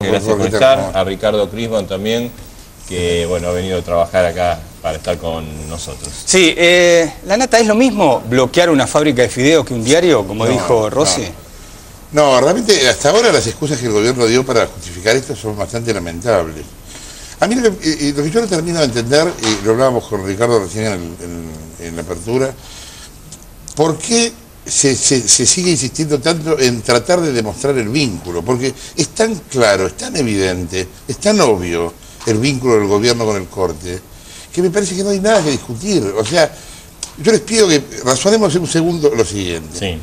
Jorge, gracias por estar. A Ricardo Crisman también, que bueno, ha venido a trabajar acá para estar con nosotros. Sí, la nata, ¿es lo mismo bloquear una fábrica de fideos que un diario, como dijo Rossi? No, realmente hasta ahora las excusas que el gobierno dio para justificar esto son bastante lamentables. A mí lo que yo no termino de entender, y lo hablábamos con Ricardo recién en la apertura, ¿por qué se sigue insistiendo tanto en tratar de demostrar el vínculo? Porque es tan claro, es tan evidente, es tan obvio el vínculo del gobierno con el corte, que me parece que no hay nada que discutir. O sea, yo les pido que razonemos en un segundo lo siguiente. Sí.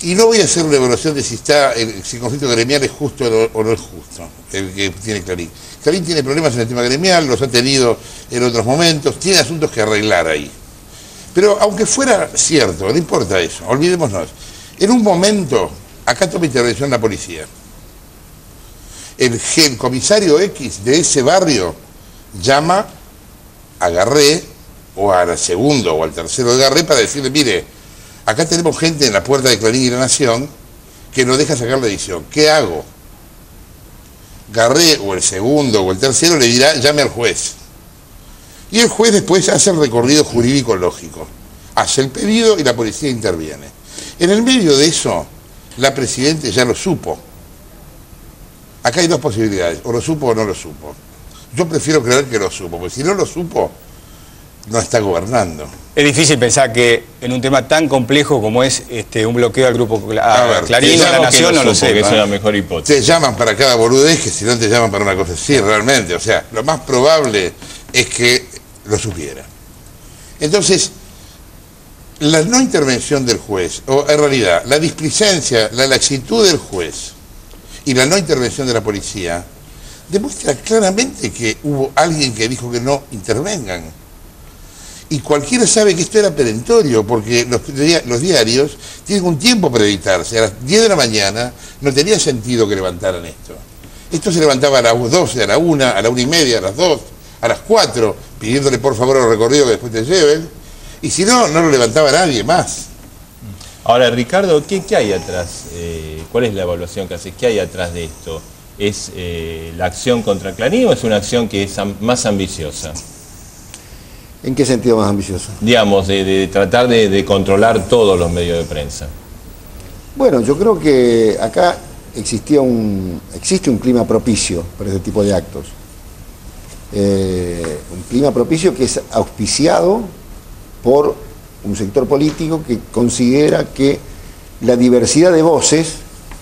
Y no voy a hacer una evaluación de si el conflicto gremial es justo o no es justo, el que tiene Clarín. Clarín tiene problemas en el tema gremial, los ha tenido en otros momentos, tiene asuntos que arreglar ahí. Pero aunque fuera cierto, no importa eso, olvidémonos. En un momento, acá toma intervención la policía. El comisario X de ese barrio llama a Garré, o al segundo o al tercero de Garré, para decirle, mire, acá tenemos gente en la puerta de Clarín y La Nación que no deja sacar la edición. ¿Qué hago? Garré o el segundo o el tercero le dirá, llame al juez. Y el juez después hace el recorrido jurídico lógico. Hace el pedido y la policía interviene. En el medio de eso, la presidenta ya lo supo. Acá hay dos posibilidades, o lo supo o no lo supo. Yo prefiero creer que lo supo, porque si no lo supo, no está gobernando. Es difícil pensar que en un tema tan complejo como es un bloqueo al grupo Clarín o La Nación, no lo sé. Que es la mejor hipótesis. Te llaman para cada boludez, que si no te llaman para una cosa así, realmente. O sea, lo más probable es que lo supiera. Entonces, la no intervención del juez, o en realidad, la displicencia, la laxitud del juez y la no intervención de la policía, demuestra claramente que hubo alguien que dijo que no intervengan. Y cualquiera sabe que esto era perentorio, porque los diarios tienen un tiempo para editarse. A las 10 de la mañana no tenía sentido que levantaran esto. Esto se levantaba a las 12, a la 1, a la 1:30, a las 2, a las 4, pidiéndole por favor el recorrido que después te lleven. Y si no, no lo levantaba nadie más. Ahora, Ricardo, ¿qué hay atrás? ¿Cuál es la evaluación que haces? ¿Qué hay atrás de esto? ¿Es la acción contra Clarín o es una acción que es más ambiciosa? ¿En qué sentido más ambiciosa? Digamos, de tratar de controlar todos los medios de prensa. Bueno, yo creo que acá existe un clima propicio para este tipo de actos. Un clima propicio que es auspiciado por un sector político que considera que la diversidad de voces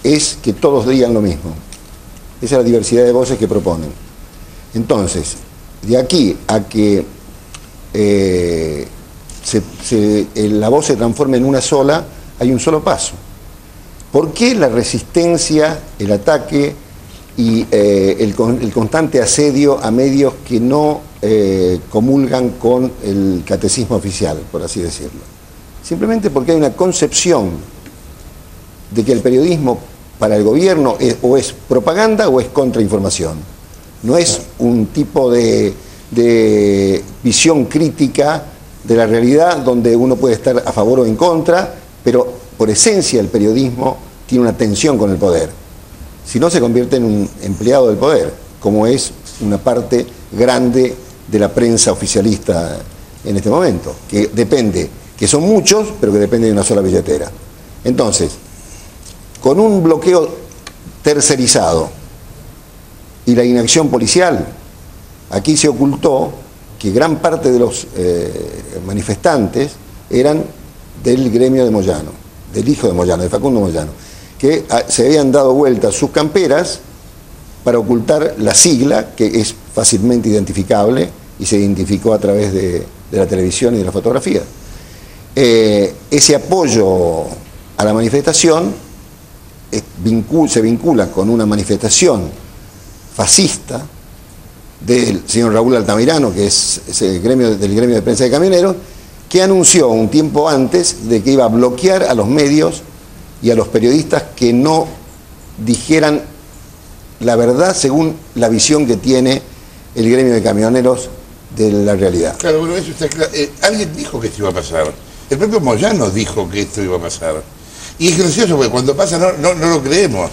es que todos digan lo mismo. Esa es la diversidad de voces que proponen. Entonces, de aquí a que la voz se transforme en una sola, hay un solo paso. ¿Por qué la resistencia, el ataque y el constante asedio a medios que no comulgan con el catecismo oficial, por así decirlo? Simplemente porque hay una concepción de que el periodismo para el gobierno o es propaganda o es contrainformación. No es un tipo de visión crítica de la realidad donde uno puede estar a favor o en contra, pero por esencia el periodismo tiene una tensión con el poder. Si no, se convierte en un empleado del poder, como es una parte grande de la prensa oficialista en este momento, que depende, que son muchos, pero que depende de una sola billetera. Entonces, con un bloqueo tercerizado y la inacción policial, aquí se ocultó que gran parte de los manifestantes eran del gremio de Moyano, del hijo de Moyano, de Facundo Moyano, que se habían dado vueltas sus camperas para ocultar la sigla, que es fácilmente identificable y se identificó a través de la televisión y de la fotografía. Ese apoyo a la manifestación se vincula con una manifestación fascista del señor Raúl Altamirano, que es del gremio de prensa de camioneros, que anunció un tiempo antes de que iba a bloquear a los medios y a los periodistas que no dijeran la verdad según la visión que tiene el gremio de camioneros de la realidad. Claro, bueno, eso está claro. Alguien dijo que esto iba a pasar. El propio Moyano dijo que esto iba a pasar. Y es gracioso porque cuando pasa no lo creemos.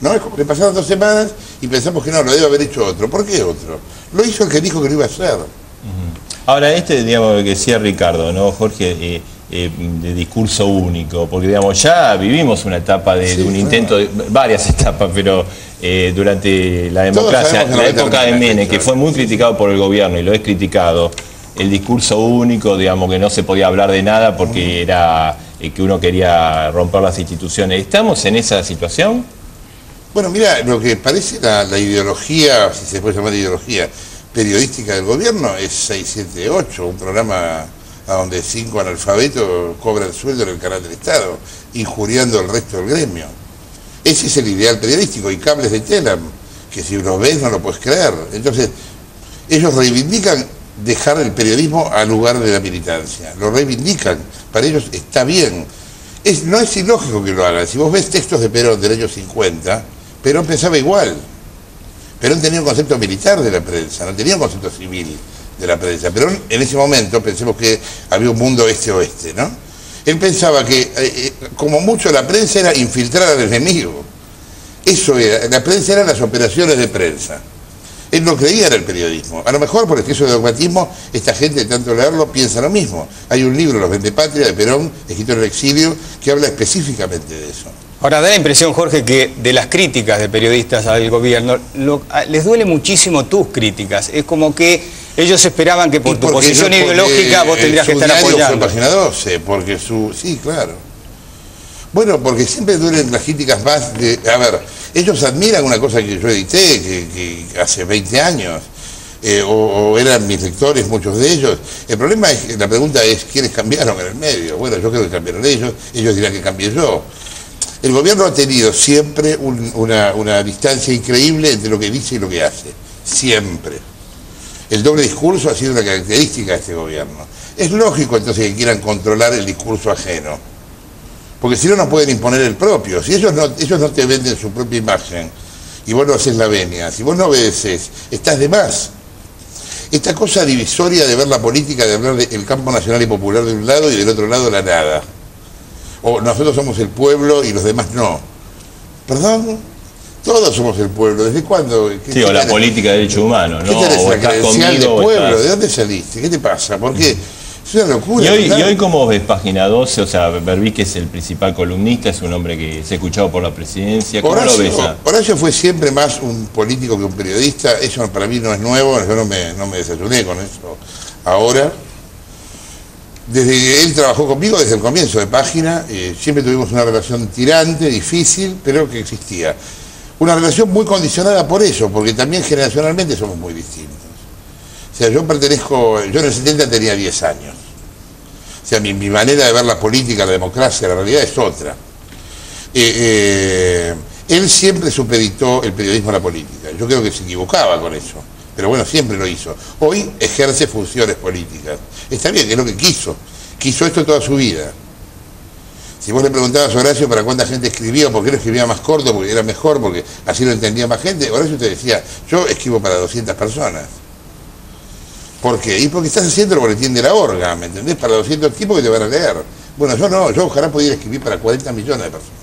¿No? Es como que pasaron 2 semanas y pensamos que no, lo debe haber hecho otro. ¿Por qué otro? Lo hizo el que dijo que lo iba a hacer. Ahora, digamos, lo que decía Ricardo, ¿no, Jorge? De discurso único, porque digamos ya vivimos una etapa de un intento, varias etapas, pero durante la democracia, la época de Menem, que fue muy criticado por el gobierno y lo es criticado, el discurso único, digamos que no se podía hablar de nada porque era que uno quería romper las instituciones. ¿Estamos en esa situación? Bueno, mira, lo que parece la ideología, si se puede llamar ideología periodística del gobierno, es 678, un programa a donde 5 analfabetos cobran sueldo en el canal del Estado, injuriando al resto del gremio. Ese es el ideal periodístico, y cables de Telam, que si lo ves no lo puedes creer. Entonces, ellos reivindican dejar el periodismo al lugar de la militancia, lo reivindican, para ellos está bien. No es ilógico que lo hagan. Si vos ves textos de Perón del año 50, Perón pensaba igual. Perón tenía un concepto militar de la prensa, no tenía un concepto civil de la prensa. Pero en ese momento, pensemos que había un mundo este-oeste, ¿no? Él pensaba que como mucho la prensa era infiltrar al enemigo. Eso era, la prensa eran las operaciones de prensa. Él no creía en el periodismo. A lo mejor por exceso de dogmatismo, esta gente de tanto leerlo piensa lo mismo. Hay un libro, Los Vendepatria, de Perón, escrito en el exilio, que habla específicamente de eso. Ahora, da la impresión, Jorge, que de las críticas de periodistas al gobierno, les duele muchísimo tus críticas. Es como que ellos esperaban que por tu posición ideológica vos tendrías que estar apoyando. Fue Página 12, porque sí, claro. Bueno, porque siempre duelen las críticas más de... A ver, ellos admiran una cosa que yo edité, que hace 20 años, o eran mis lectores, muchos de ellos. El problema es, la pregunta es, ¿quiénes cambiaron en el medio? Bueno, yo creo que cambiaron ellos dirán que cambié yo. El gobierno ha tenido siempre una distancia increíble entre lo que dice y lo que hace, siempre. El doble discurso ha sido una característica de este gobierno. Es lógico entonces que quieran controlar el discurso ajeno, porque si no, no pueden imponer el propio. Si ellos no te venden su propia imagen y vos no haces la venia, si vos no obedeces, estás de más. Esta cosa divisoria de ver la política, de hablar del campo nacional y popular de un lado y del otro lado la nada. O nosotros somos el pueblo y los demás no. ¿Perdón? Todos somos el pueblo. ¿Desde cuándo? Sí, o la política de derechos humanos, ¿no? ¿Qué tenés, o la estás credencial conmigo, de pueblo? estás... ¿De dónde saliste? ¿Qué te pasa? ¿Por qué? Es una locura. Y hoy ¿cómo ves Página 12? O sea, Berbí, que es el principal columnista, es un hombre que se ha escuchado por la presidencia. ¿Cómo lo ves? Horacio fue siempre más un político que un periodista. Eso para mí no es nuevo. Yo no me desayuné con eso ahora. Desde que él trabajó conmigo desde el comienzo de Página, siempre tuvimos una relación tirante, difícil, pero que existía. Una relación muy condicionada por eso, porque también generacionalmente somos muy distintos. O sea, yo en el 70 tenía 10 años. O sea, mi manera de ver la política, la democracia, la realidad es otra. Él siempre supeditó el periodismo a la política. Yo creo que se equivocaba con eso. Pero bueno, siempre lo hizo. Hoy ejerce funciones políticas. Está bien, es lo que quiso. Quiso esto toda su vida. Si vos le preguntabas a Horacio para cuánta gente escribía, por qué no escribía más corto, porque era mejor, porque así lo entendía más gente, Horacio te decía, yo escribo para 200 personas. ¿Por qué? Y porque estás haciendo el boletín de la Orga, ¿me entendés? Para 200 tipos que te van a leer. Bueno, yo no, yo ojalá pudiera escribir para 40 millones de personas.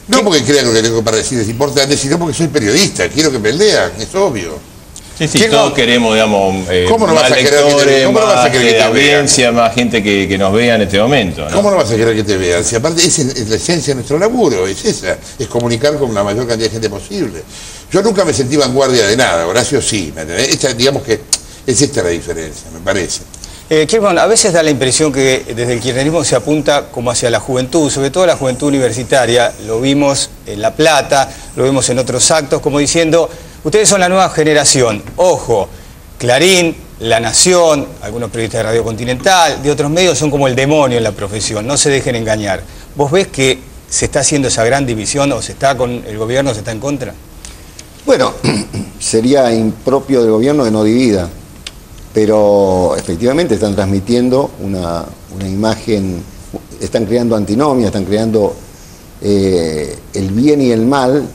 No porque crea que lo que tengo para decir es importante, sino porque soy periodista, quiero que me lean, es obvio. Sí, todos queremos, digamos, ¿cómo no más vas a lectores, más audiencia, más gente que nos vea en este momento, ¿no? ¿Cómo no vas a querer que te vean? Si aparte es la esencia de nuestro laburo, es esa, es comunicar con la mayor cantidad de gente posible. Yo nunca me sentí vanguardia de nada, Horacio sí, ¿me entendés? Digamos que es esta la diferencia, me parece. Kirchmann, a veces da la impresión que desde el kirchnerismo se apunta como hacia la juventud, sobre todo la juventud universitaria. Lo vimos en La Plata, lo vimos en otros actos, como diciendo, ustedes son la nueva generación. Ojo, Clarín, La Nación, algunos periodistas de Radio Continental, de otros medios son como el demonio en la profesión, no se dejen engañar. ¿Vos ves que se está haciendo esa gran división o se está con el gobierno, se está en contra? Bueno, sería impropio del gobierno que no divida. Pero efectivamente están transmitiendo una imagen, están creando antinomia, están creando el bien y el mal,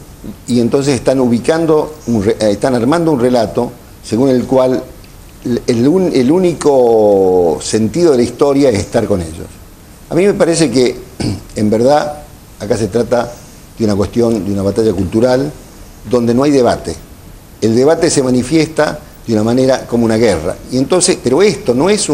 y entonces están están armando un relato según el cual el único sentido de la historia es estar con ellos. A mí me parece que, en verdad, acá se trata de una cuestión, de una batalla cultural, donde no hay debate. El debate se manifiesta de una manera como una guerra. Y entonces, pero esto no es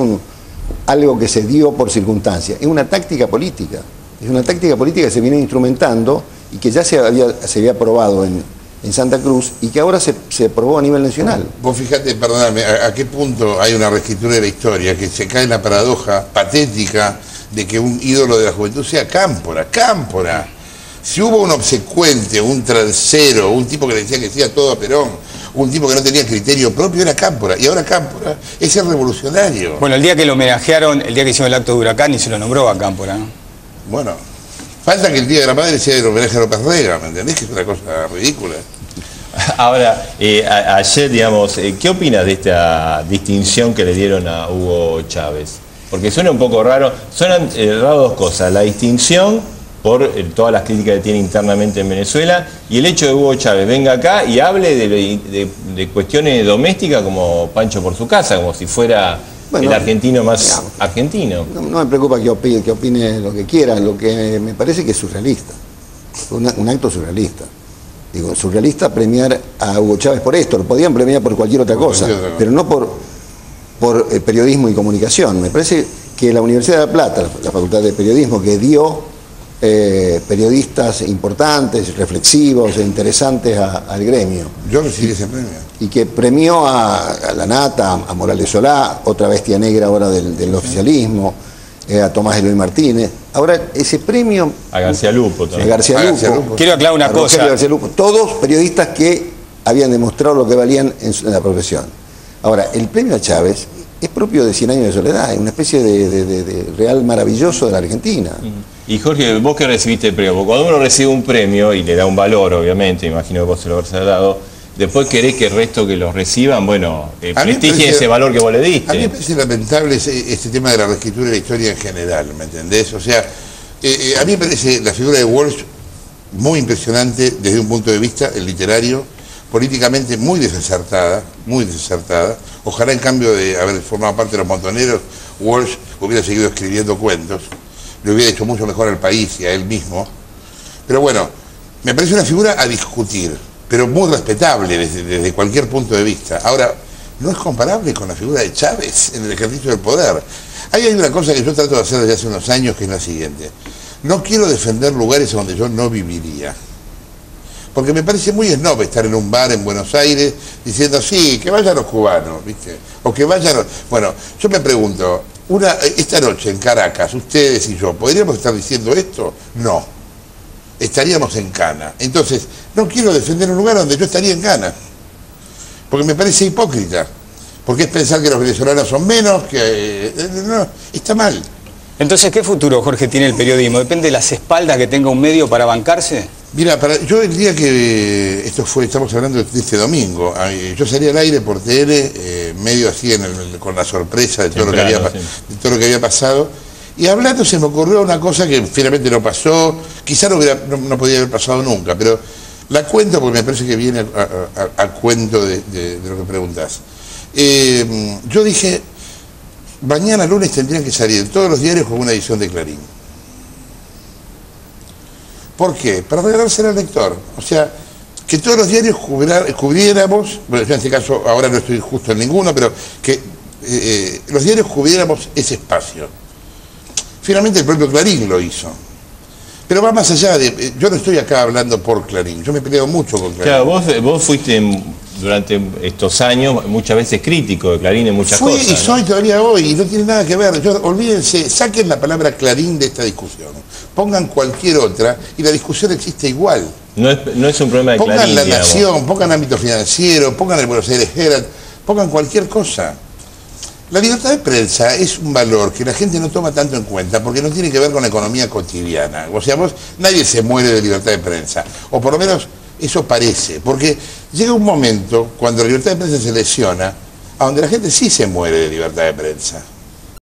algo que se dio por circunstancia, es una táctica política. Es una táctica política que se viene instrumentando y que ya se había probado en Santa Cruz y que ahora se probó a nivel nacional. Vos fíjate, perdóname, a qué punto hay una reescritura de la historia, que se cae en la paradoja patética de que un ídolo de la juventud sea Cámpora. ¡Cámpora! Si hubo un obsecuente, un transero, un tipo que le decía que sí a todo a Perón, un tipo que no tenía criterio propio, era Cámpora. Y ahora Cámpora es el revolucionario. Bueno, el día que lo homenajearon, el día que hicieron el acto de Huracán, y se lo nombró a Cámpora, ¿no? Bueno, falta que el Día de la Madre sea el homenaje a López Rega, ¿me entendés? Que es una cosa ridícula. Ahora, ayer, digamos, ¿qué opinas de esta distinción que le dieron a Hugo Chávez? Porque suena un poco raro, suenan raras dos cosas, la distinción por todas las críticas que tiene internamente en Venezuela y el hecho de Hugo Chávez venga acá y hable de cuestiones domésticas como Pancho por su casa, como si fuera el argentino más argentino. No me preocupa que opine lo que quiera, lo que me parece que es surrealista, un acto surrealista. Digo, surrealista premiar a Hugo Chávez por esto, lo podían premiar por cualquier otra cosa, pero no por periodismo y comunicación. Me parece que la Universidad de La Plata, la Facultad de Periodismo, que dio periodistas importantes, reflexivos e interesantes al gremio. Yo recibí ese premio. Y que premió a La Nata, a Morales Solá, otra bestia negra ahora del oficialismo, a Tomás Eloy Martínez. Ahora, ese premio... A García Lupo también. A García Lupo. Quiero aclarar una cosa. García Lupo, todos periodistas que habían demostrado lo que valían en la profesión. Ahora, el premio a Chávez es propio de 100 años de soledad, es una especie de real maravilloso de la Argentina. Y Jorge, vos que recibiste el premio, porque cuando uno recibe un premio y le da un valor, obviamente, imagino que vos se lo habrás dado, después querés que el resto que los reciban, bueno, prestigien ese valor que vos le diste. A mí me parece lamentable este tema de la reescritura de la historia en general, ¿me entendés? O sea, a mí me parece la figura de Walsh muy impresionante desde un punto de vista literario, políticamente muy desacertada, muy desacertada. Ojalá en cambio de haber formado parte de los Montoneros, Walsh hubiera seguido escribiendo cuentos, le hubiera hecho mucho mejor al país y a él mismo. Pero bueno, me parece una figura a discutir, pero muy respetable desde cualquier punto de vista. Ahora, no es comparable con la figura de Chávez en el ejercicio del poder. Ahí hay una cosa que yo trato de hacer desde hace unos años, que es la siguiente. No quiero defender lugares donde yo no viviría. Porque me parece muy snob estar en un bar en Buenos Aires diciendo, sí, que vayan los cubanos, ¿viste? O que vayan los... Bueno, yo me pregunto, esta noche en Caracas, ustedes y yo, ¿podríamos estar diciendo esto? No. Estaríamos en Cana. Entonces, no quiero defender un lugar donde yo estaría en Cana. Porque me parece hipócrita. Porque es pensar que los venezolanos son menos, que... No, está mal. Entonces, ¿qué futuro, Jorge, tiene el periodismo? ¿Depende de las espaldas que tenga un medio para bancarse? Mira, yo el día que estamos hablando de este domingo, yo salí al aire por TL, medio así con la sorpresa de todo, lo que había pasado, y hablando se me ocurrió una cosa que finalmente no pasó, quizá no podía haber pasado nunca, pero la cuento porque me parece que viene a cuento de lo que preguntás. Yo dije, mañana lunes tendrían que salir todos los diarios con una edición de Clarín. ¿Por qué? Para regalársela al lector. O sea, que todos los diarios cubriéramos, bueno, yo en este caso ahora no estoy justo en ninguno, pero que los diarios cubriéramos ese espacio. Finalmente el propio Clarín lo hizo. Pero va más allá de... Yo no estoy acá hablando por Clarín, yo me peleo mucho con Clarín. Claro, vos fuiste durante estos años muchas veces crítico de Clarín en muchas cosas. Fui y soy todavía hoy, y no tiene nada que ver. Olvídense, saquen la palabra Clarín de esta discusión. Pongan cualquier otra y la discusión existe igual. No es un problema de Clarín. Pongan La Nación, pongan ámbito financiero, pongan el Buenos Aires Herald, pongan cualquier cosa. La libertad de prensa es un valor que la gente no toma tanto en cuenta porque no tiene que ver con la economía cotidiana. O sea, nadie se muere de libertad de prensa, o por lo menos eso parece, porque llega un momento cuando la libertad de prensa se lesiona, a donde la gente sí se muere de libertad de prensa.